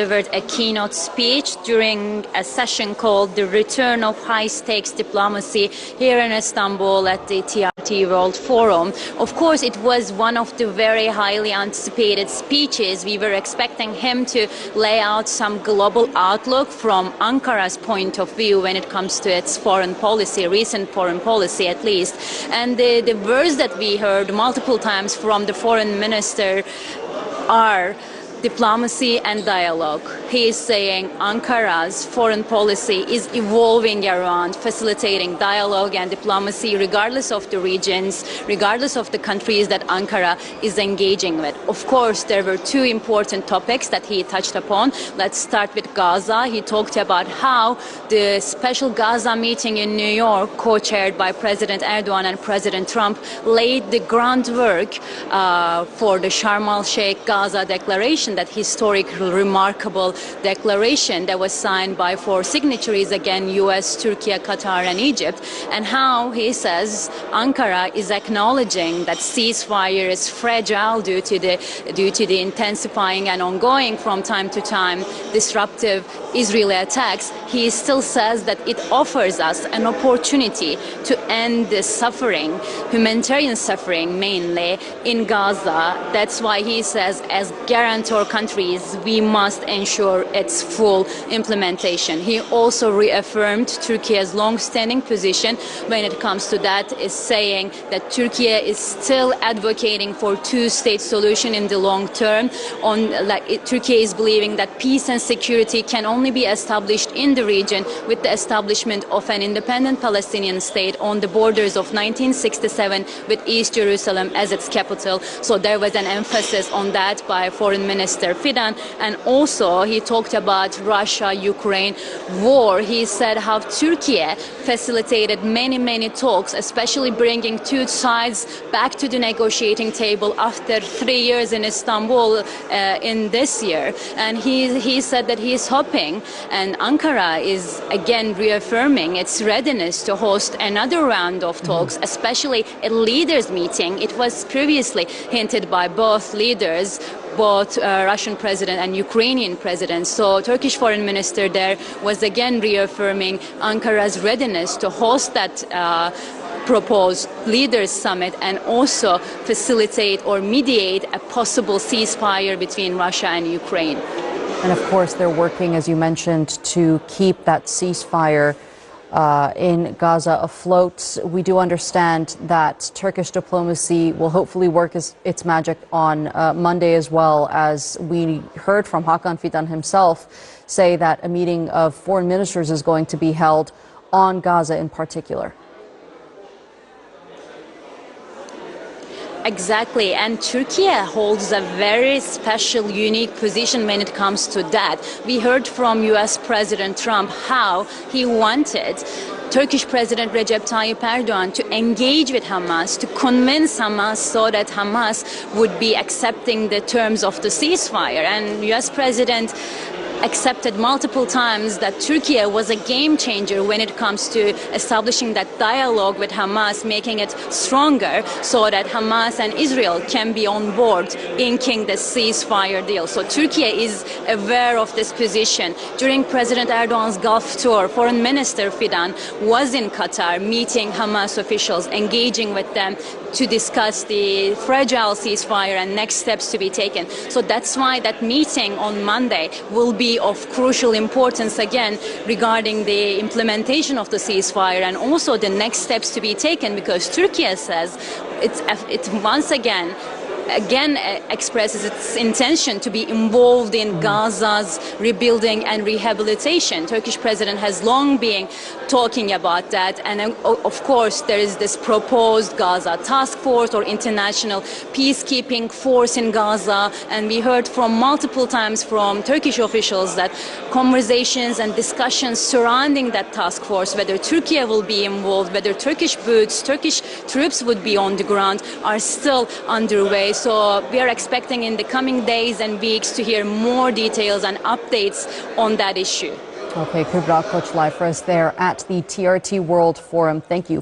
delivered a keynote speech during a session called The Return of High-Stakes Diplomacy here in Istanbul at the TRT World Forum. Of course, it was one of the very highly anticipated speeches. We were expecting him to lay out some global outlook from Ankara's point of view when it comes to its foreign policy, recent foreign policy at least. And the words that we heard multiple times from the foreign minister are diplomacy and dialogue. He is saying Ankara's foreign policy is evolving around facilitating dialogue and diplomacy regardless of the regions, regardless of the countries that Ankara is engaging with. Of course, there were two important topics that he touched upon. Let's start with Gaza. He talked about how the special Gaza meeting in New York, co-chaired by President Erdogan and President Trump, laid the groundwork for the Sharm el-Sheikh Gaza Declaration, that historic, remarkable declaration that was signed by 4 signatories, again, US, Turkey, Qatar, and Egypt, and how he says Ankara is acknowledging that ceasefire is fragile due to the intensifying and ongoing from time to time disruptive Israeli attacks. He still says that it offers us an opportunity to end the suffering, humanitarian suffering mainly, in Gaza. That's why he says, as guarantor countries, we must ensure its full implementation. He also reaffirmed Turkey's long-standing position when it comes to that, is saying that Turkey is still advocating for two-state solution in the long term. Turkey is believing that peace and security can only be established in the region with the establishment of an independent Palestinian state on the borders of 1967 with East Jerusalem as its capital. So there was an emphasis on that by Foreign Minister Fidan. And also he talked about Russia-Ukraine war. He said how Turkey facilitated many talks, especially bringing two sides back to the negotiating table after 3 years in Istanbul in this year. And he said that he is hoping, and Ankara is again reaffirming its readiness to host another round of talks, especially a leaders meeting. It was previously hinted by both leaders, both Russian president and Ukrainian president. So Turkish foreign minister there was again reaffirming Ankara's readiness to host that proposed leaders summit and also facilitate or mediate a possible ceasefire between Russia and Ukraine. And of course, they're working, as you mentioned, to keep that ceasefire in Gaza afloat. We do understand that Turkish diplomacy will hopefully work its magic on Monday, as well, as we heard from Hakan Fidan himself say that a meeting of foreign ministers is going to be held on Gaza in particular. Exactly, and Turkey holds a very special, unique position when it comes to that. We heard from US President Trump how he wanted Turkish President Recep Tayyip Erdogan to engage with Hamas, to convince Hamas so that Hamas would be accepting the terms of the ceasefire. And US President accepted multiple times that Turkey was a game changer when it comes to establishing that dialogue with Hamas, making it stronger so that Hamas and Israel can be on board inking the ceasefire deal. So Turkey is aware of this position. During President Erdogan's Gulf tour, Foreign Minister Fidan was in Qatar meeting Hamas officials, engaging with them to discuss the fragile ceasefire and next steps to be taken. So that's why that meeting on Monday will be of crucial importance again regarding the implementation of the ceasefire and also the next steps to be taken, because Turkey says it once again expresses its intention to be involved in Gaza's rebuilding and rehabilitation. Turkish president has long been talking about that, and of course there is this proposed Gaza task force or international peacekeeping force in Gaza, and we heard from multiple times from Turkish officials that conversations and discussions surrounding that task force, whether Turkey will be involved, whether Turkish boots, Turkish troops would be on the ground, are still underway. So we are expecting in the coming days and weeks to hear more details and updates on that issue. Okay, Kubra Koç live for us there at the TRT World Forum. Thank you.